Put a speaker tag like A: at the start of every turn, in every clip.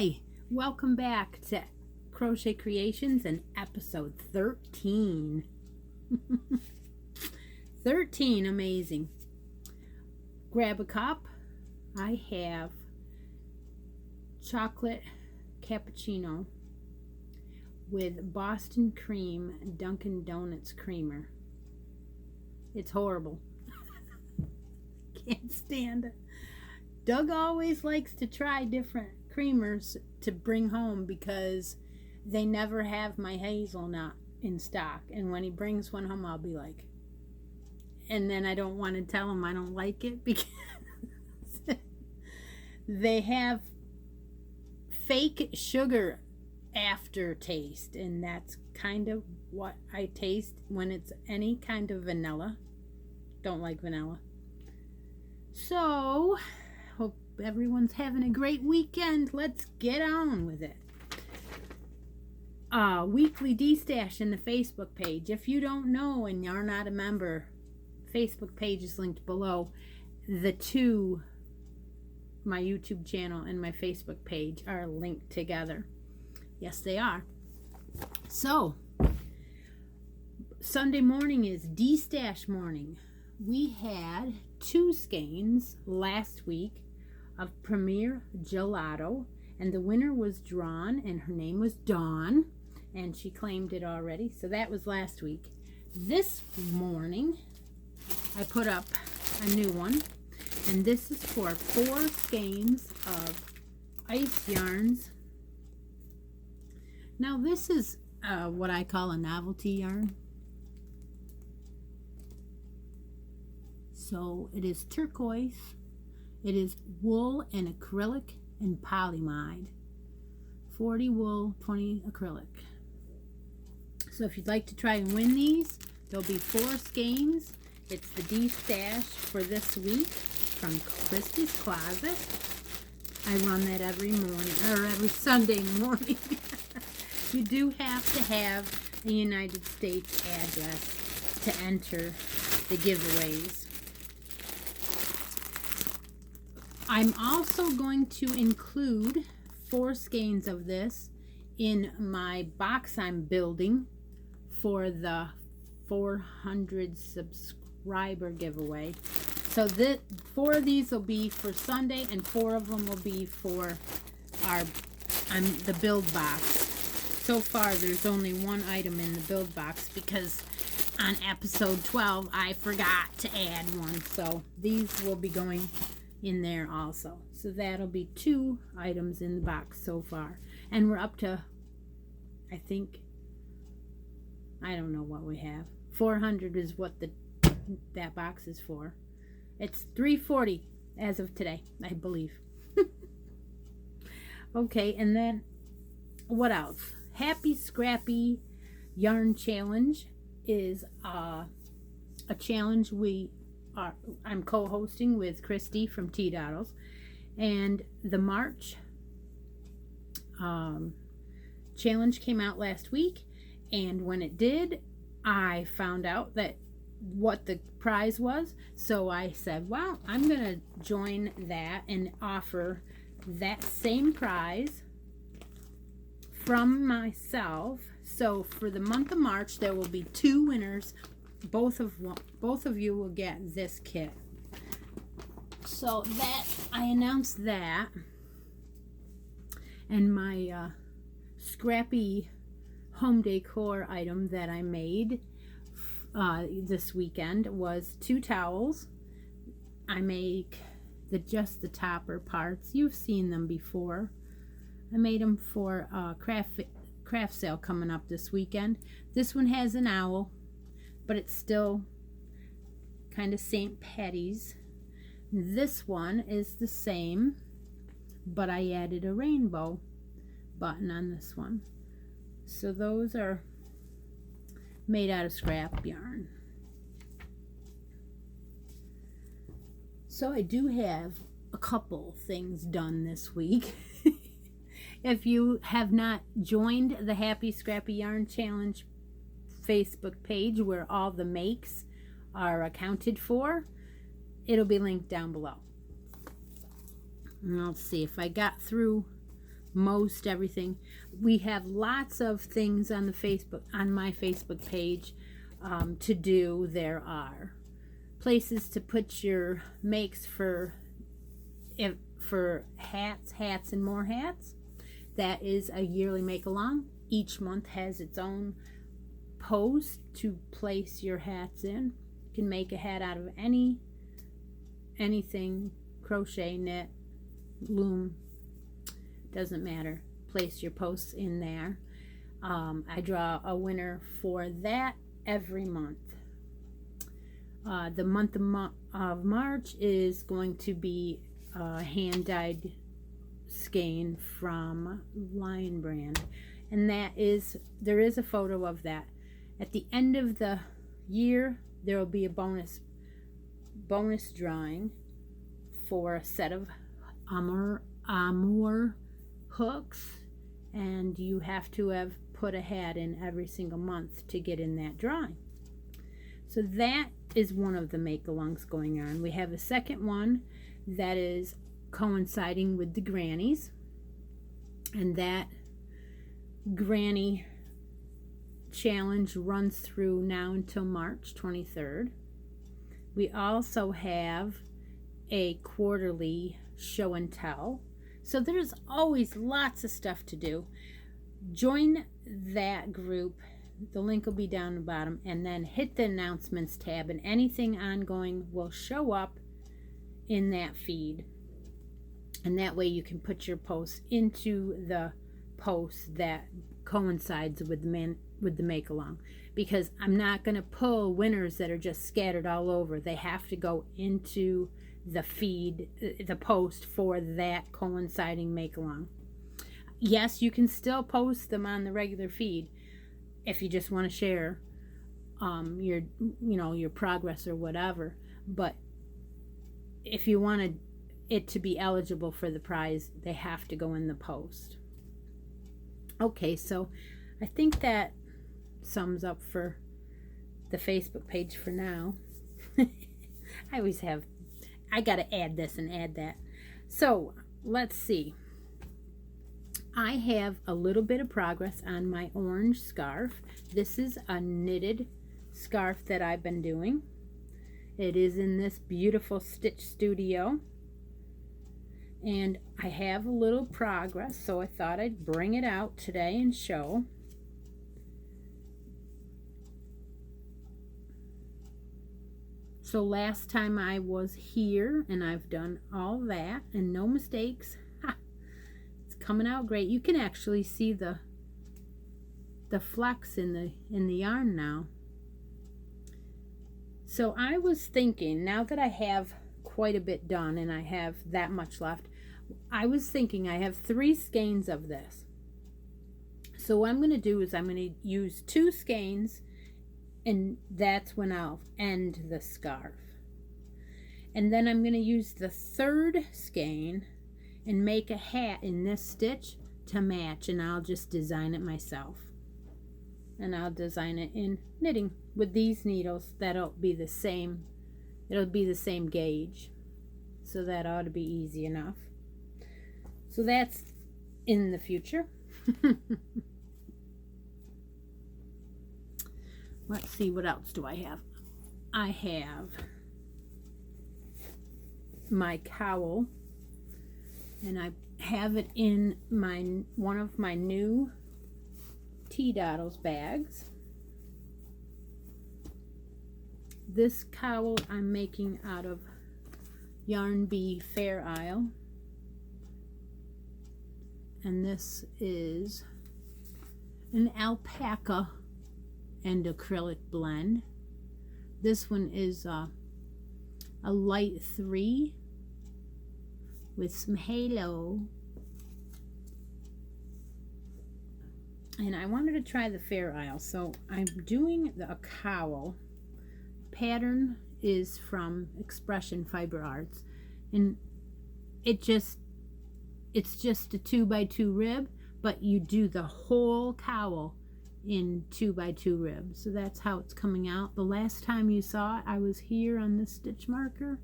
A: Hi, welcome back to Crochet Creations and episode 13. 13, amazing. Grab a cup. I have chocolate cappuccino with Boston cream Dunkin' Donuts creamer. It's horrible. Can't stand it. Doug always likes to try different creamers to bring home because they never have my hazelnut in stock. And when he brings one home, I'll be like, and then I don't want to tell him I don't like it because they have fake sugar aftertaste, and that's kind of what I taste when it's any kind of vanilla. Don't like vanilla. So, hope everyone's having a great weekend. Let's get on with it. Weekly Dee Stash in the Facebook page. If you don't know and you're not a member, Facebook page is linked below. The two, my YouTube channel and my Facebook page, are linked together. Yes, they are. So, Sunday morning is Dee Stash Morning. We had 2 skeins last week of Premier Gelato, and the winner was drawn, and her name was Dawn, and she claimed it already. So that was last week. This morning, I put up a new one, and this is for 4 skeins of ice yarns. Now this is what I call a novelty yarn. So it is turquoise, it is wool and acrylic and polyamide. 40 wool, 20 acrylic. So if you'd like to try and win these, there'll be 4 skeins. It's the Dee Stash for this week from Christy's Closet. I run that every morning, or every Sunday morning. You do have to have a United States address to enter the giveaways. I'm also going to include 4 skeins of this in my box I'm building for the 400 subscriber giveaway. So 4 of these will be for Sunday, and 4 of them will be for the build box. So far, there's only 1 item in the build box because on episode 12, I forgot to add one. So these will be going in there also. So that'll be 2 items in the box so far. And we're up to, I think, I don't know what we have. 400 is what that box is for. It's 340 as of today, I believe. Okay, and then what else? Happy Scrappy Yarn Challenge is a challenge I'm co-hosting with Christy from Tea Doddles, and the March challenge came out last week, and when it did, I found out that what the prize was, so I said, well, I'm gonna join that and offer that same prize from myself. So for the month of March, there will be 2 winners. Both of you will get this kit. So that I announced that, and my Scrappy home decor item that I made this weekend was 2 towels. I make just the topper parts. You've seen them before. I made them for craft sale coming up this weekend. This one has an owl, but it's still kind of St. Patty's. This one is the same, but I added a rainbow button on this one. So those are made out of scrap yarn. So I do have a couple things done this week. If you have not joined the Happy Scrappy Yarn Challenge Facebook page where all the makes are accounted for, it'll be linked down below. And let's see if I got through most everything. We have lots of things on my Facebook page to do. There are places to put your makes for hats and more hats. That is a yearly make along. Each month has its own post to place your hats in. You can make a hat out of anything, crochet, knit, loom, doesn't matter. Place your posts in there. I draw a winner for that every month. The month of March is going to be hand-dyed skein from Lion Brand, and there is a photo of that. At the end of the year, there will be a bonus drawing for a set of Amour hooks, and you have to have put a hat in every single month to get in that drawing. So that is one of the make-alongs going on. We have a second one that is coinciding with the grannies, and that granny challenge runs through now until March 23rd. We also have a quarterly show and tell, so there's always lots of stuff to do. Join that group. The link will be down the bottom, and then hit the announcements tab, and anything ongoing will show up in that feed, and that way you can put your posts into the posts that coincides with the make along, because I'm not going to pull winners that are just scattered all over. They have to go into the feed, the post for that coinciding make along. Yes, you can still post them on the regular feed if you just want to share your progress or whatever, but if you wanted it to be eligible for the prize, they have to go in the post. Okay, so I think that sums up for the Facebook page for now. I gotta add this and add that. So let's see. I have a little bit of progress on my orange scarf. This is a knitted scarf that I've been doing. It is in this beautiful Stitch Studio, and I have a little progress, so I thought I'd bring it out today and show. So last time I was here, and I've done all that and no mistakes. It's coming out great. You can actually see the flecks in the yarn now. So I was thinking, now that I have quite a bit done and I have that much left, I was thinking I have 3 skeins of this. So what I'm going to do is I'm going to use 2 skeins, and that's when I'll end the scarf. And then I'm going to use the 3rd skein and make a hat in this stitch to match, and I'll just design it myself. And I'll design it in knitting with these needles. That'll be the same. It'll be the same gauge, so that ought to be easy enough. So that's in the future. Let's see, what else do I have? I have my cowl, and I have it in one of my new Tea Doddles bags. This cowl I'm making out of Yarn Bee Fair Isle, and this is an alpaca and acrylic blend. This one is a light 3 with some halo, and I wanted to try the Fair Isle, so I'm doing a cowl. Pattern is from Expression Fiber Arts, and it's just a 2x2 rib, but you do the whole cowl in 2x2 ribs. So that's how it's coming out. The last time you saw it, I was here on this stitch marker,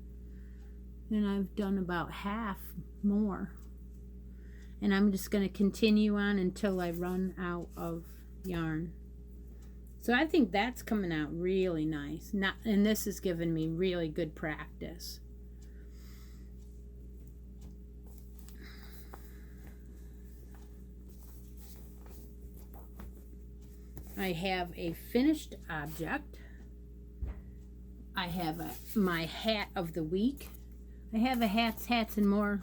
A: and I've done about half more. And I'm just going to continue on until I run out of yarn. So I think that's coming out really nice. And this has given me really good practice. I have a finished object. I have my hat of the week. I have a hats and more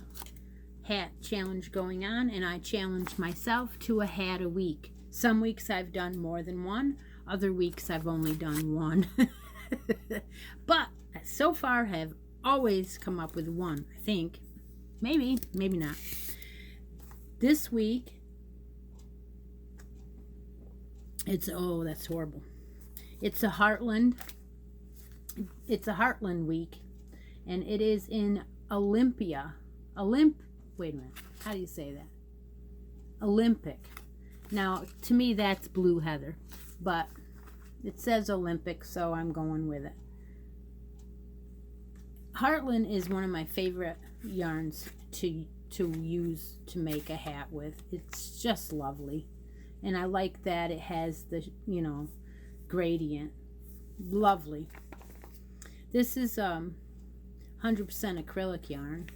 A: hat challenge going on, and I challenge myself to a hat a week. Some weeks I've done more than one. Other weeks I've only done one. But so far have always come up with one, I think. Maybe not. This week, oh, that's horrible. It's a Heartland week, and it is in Olympia. Wait a minute. How do you say that? Olympic. Now, to me, that's blue heather, but it says Olympic, so I'm going with it. Heartland is one of my favorite yarns to use to make a hat with. It's just lovely. And I like that it has the, gradient. Lovely. This is 100% acrylic yarn.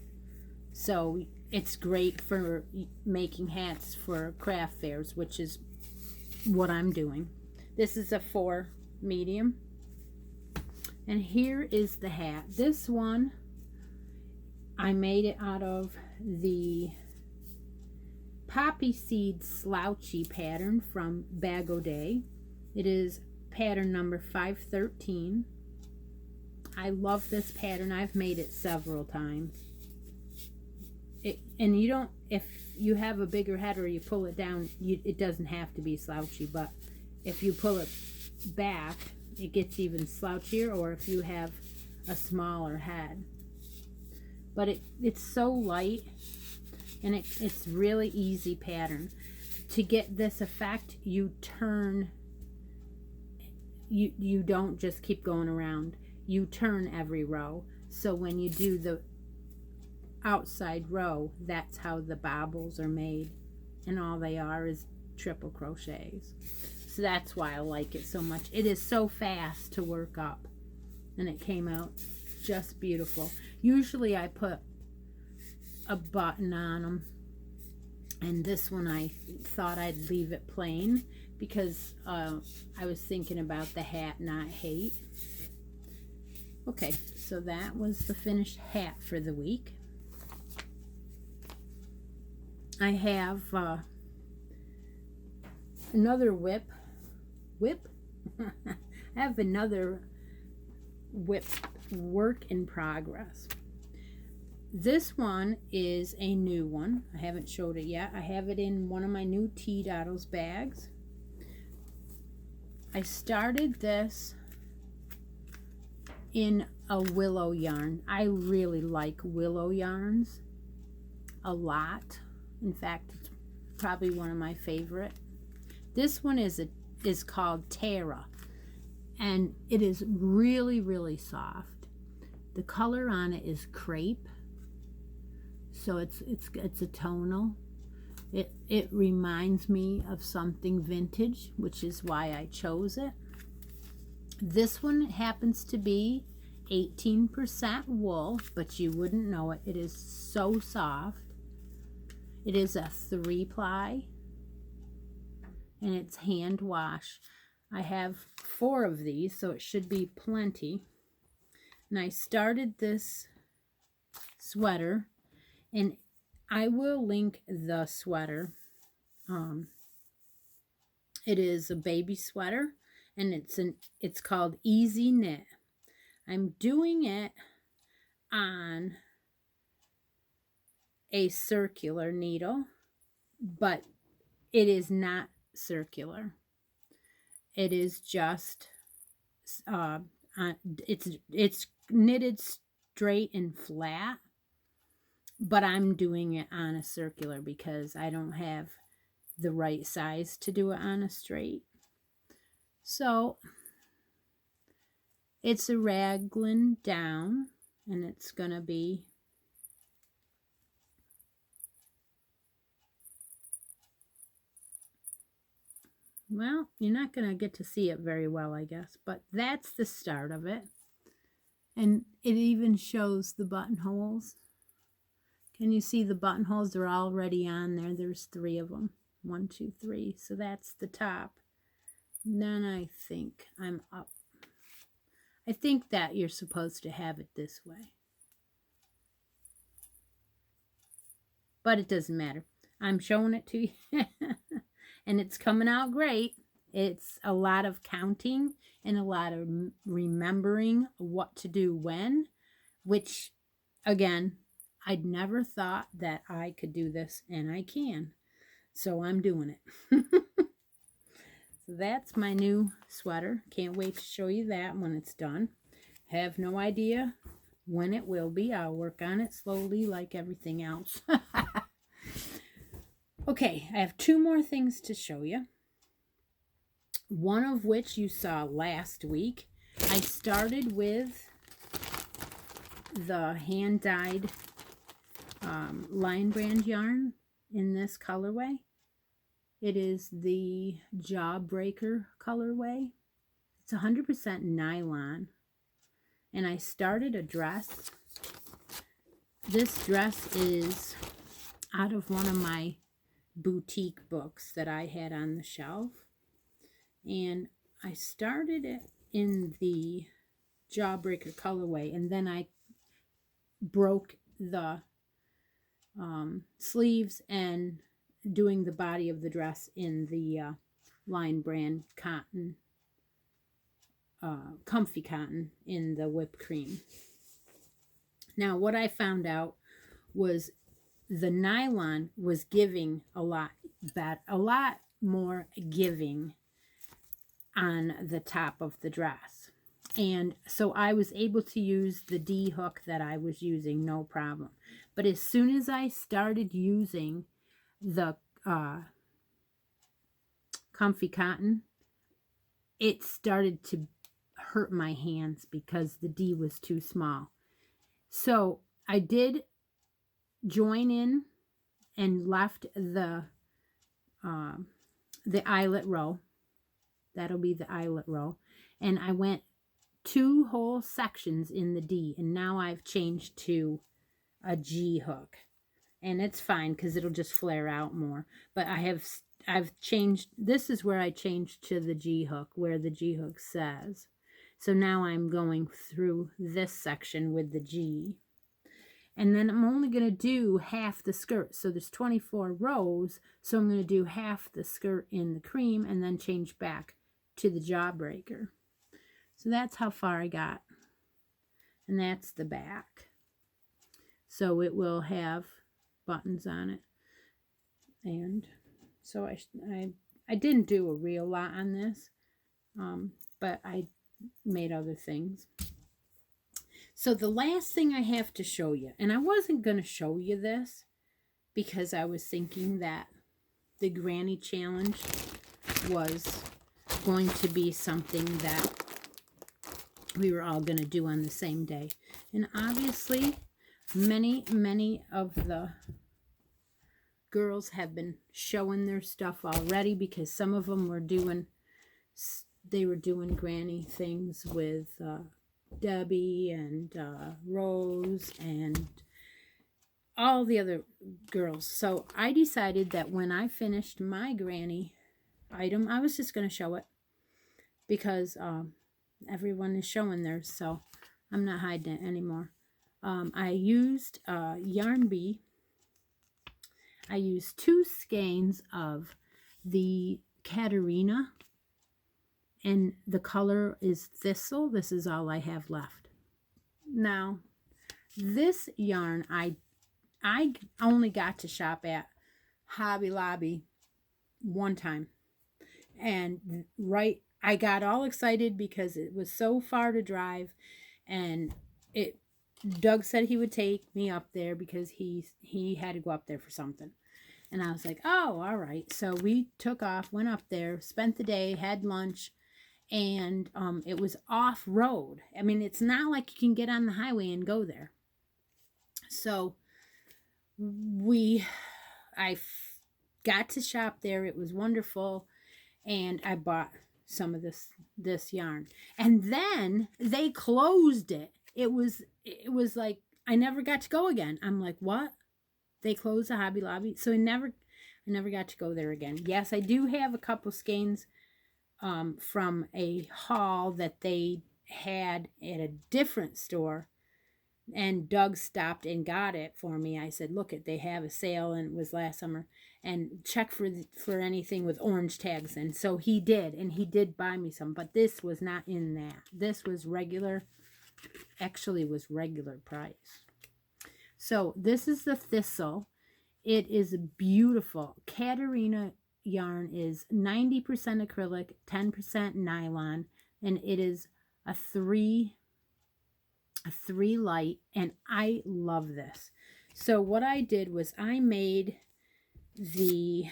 A: So it's great for making hats for craft fairs, which is what I'm doing. This is a 4 medium. And here is the hat. This one, I made it out of the Poppy Seed Slouchy pattern from Bag O' Day. It is pattern number 513. I love this pattern. I've made it several times. And you don't, if you have a bigger head or you pull it down, it doesn't have to be slouchy, but if you pull it back, it gets even slouchier, or if you have a smaller head. But it's so light, and it's really easy pattern. To get this effect, you turn, you don't just keep going around. You turn every row. So when you do the outside row, that's how the bobbles are made, and all they are is triple crochets. So that's why I like it so much. It is so fast to work up, and it came out just beautiful. Usually I put a button on them, and this one I thought I'd leave it plain because I was thinking about the hat, not hate. Okay, so that was the finished hat for the week. I have another whip. I have another whip work in progress. This one is a new one. I haven't showed it yet. I have it in one of my new Tea Doodles bags. I started this in a willow yarn. I really like willow yarns a lot. In fact, it's probably one of my favorite. This one is called Terra, and it is really, really soft. The color on it is crepe, so it's a tonal. It reminds me of something vintage, which is why I chose it. This one happens to be 18% wool, but you wouldn't know it. It is so soft. It is a 3-ply, and it's hand wash. I have 4 of these, so it should be plenty. And I started this sweater, and I will link the sweater. It is a baby sweater, and it's called Easy Knit. I'm doing it on a circular needle, but it is not circular. It is just it's knitted straight and flat, but I'm doing it on a circular because I don't have the right size to do it on a straight. So it's a raglan down, and it's gonna be Well, you're not going to get to see it very well, I guess, but that's the start of it. And it even shows the buttonholes. Can you see the buttonholes? They're already on there. There's 3 of them. 1, 2, 3. So that's the top. Then I think I'm up. I think that you're supposed to have it this way. But it doesn't matter. I'm showing it to you. And it's coming out great. It's a lot of counting and a lot of remembering what to do when, which, again, I'd never thought that I could do this, and I can. So I'm doing it. So that's my new sweater. Can't wait to show you that when it's done. Have no idea when it will be. I'll work on it slowly like everything else. Okay, I have 2 more things to show you. One of which you saw last week. I started with the hand-dyed Lion Brand yarn in this colorway. It is the Jawbreaker colorway. It's 100% nylon. And I started a dress. This dress is out of one of my boutique books that I had on the shelf. And I started it in the Jawbreaker colorway, and then I broke the sleeves and doing the body of the dress in the Lion Brand cotton, comfy cotton in the whipped cream. Now, what I found out was the nylon was giving a lot more giving on the top of the dress. And so I was able to use the D hook that I was using, no problem. But as soon as I started using the comfy cotton, it started to hurt my hands because the D was too small. So I did join in and left the eyelet row. That'll be the eyelet row. And I went 2 whole sections in the D, and now I've changed to a G hook. And it's fine because it'll just flare out more. But I've changed, this is where I changed to the G hook, where the G hook says. So now I'm going through this section with the G. And then I'm only going to do half the skirt. So there's 24 rows. So I'm going to do half the skirt in the cream and then change back to the Jawbreaker. So that's how far I got. And that's the back. So it will have buttons on it. And so I didn't do a real lot on this. But I made other things. So the last thing I have to show you, and I wasn't going to show you this because I was thinking that the Granny Challenge was going to be something that we were all going to do on the same day. And obviously, many of the girls have been showing their stuff already because some of them were doing granny things with Debbie and Rose and all the other girls. So I decided that when I finished my granny item, I was just going to show it because everyone is showing theirs, so I'm not hiding it anymore. I used Yarn Bee. I used 2 skeins of the Katarina, and the color is Thistle. This is all I have left. Now, this yarn I only got to shop at Hobby Lobby one time. And I got all excited because it was so far to drive, and Doug said he would take me up there because he had to go up there for something. And I was like, oh, all right. So we took off, went up there, spent the day, had lunch, and it was off-road. I mean, it's not like you can get on the highway and go there. So I got to shop there. It was wonderful. and I bought some of this yarn. And then they closed it. It was like I never got to go again. I'm like, what? They closed the Hobby Lobby, so I never got to go there again. Yes, I do have a couple skeins from a haul that they had at a different store, and Doug stopped and got it for me. I said, look, they have a sale, and it was last summer, and check for anything with orange tags. And so he did, and he did buy me some, but this was not in that. This was regular, actually was regular price. So this is the Thistle. It is beautiful. Katarina yarn is 90% acrylic, 10% nylon, and it is a three light, and I love this. So what I did was I made the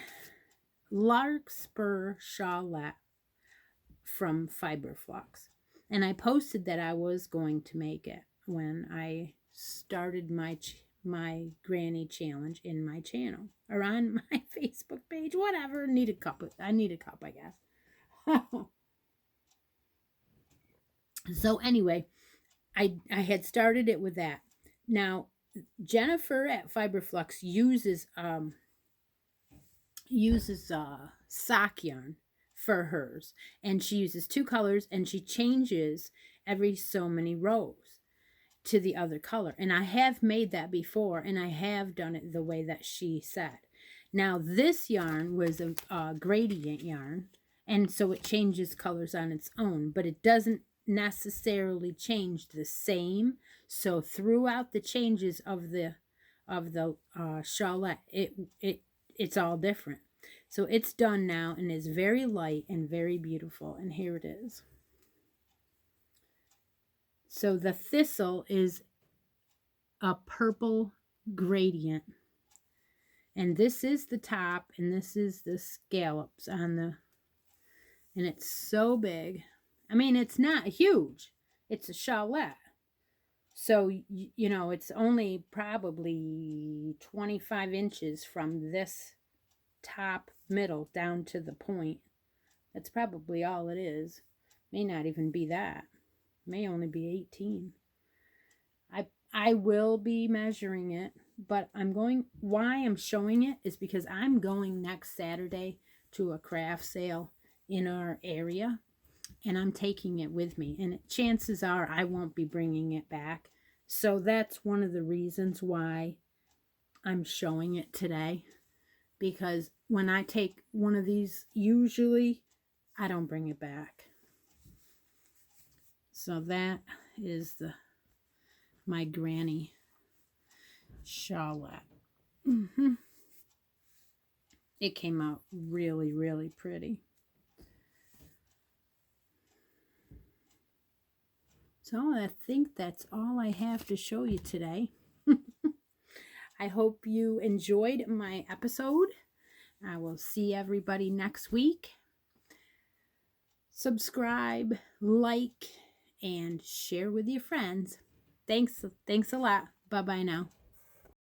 A: Larkspur Shawlette from Fiberflux, and I posted that I was going to make it when I started my granny challenge in my channel or on my Facebook page, whatever. I need a cup, I guess. So anyway, I had started it with that. Now Jennifer at Fiberflux uses sock yarn for hers, and she uses 2 colors, and she changes every so many rows to the other color. And I have made that before, and I have done it the way that she said. Now this yarn was a gradient yarn, and so it changes colors on its own, but it doesn't necessarily change the same. So throughout the changes of the shawlette, it's all different. So it's done now, and is very light and very beautiful, and here it is. So the Thistle is a purple gradient, and this is the top, and this is the scallops on the, and it's so big. I mean, it's not huge. It's a shawlette. So, you know, it's only probably 25 inches from this top middle down to the point. That's probably all it is. May not even be that. May only be 18. I will be measuring it, but why I'm showing it is because I'm going next Saturday to a craft sale in our area, and I'm taking it with me, and chances are I won't be bringing it back. So that's one of the reasons why I'm showing it today, because when I take one of these, usually I don't bring it back. So that is my granny shawlette. It came out really, really pretty. So I think that's all I have to show you today. I hope you enjoyed my episode. I will see everybody next week. Subscribe, like, and share with your friends. Thanks a lot. Bye-bye now.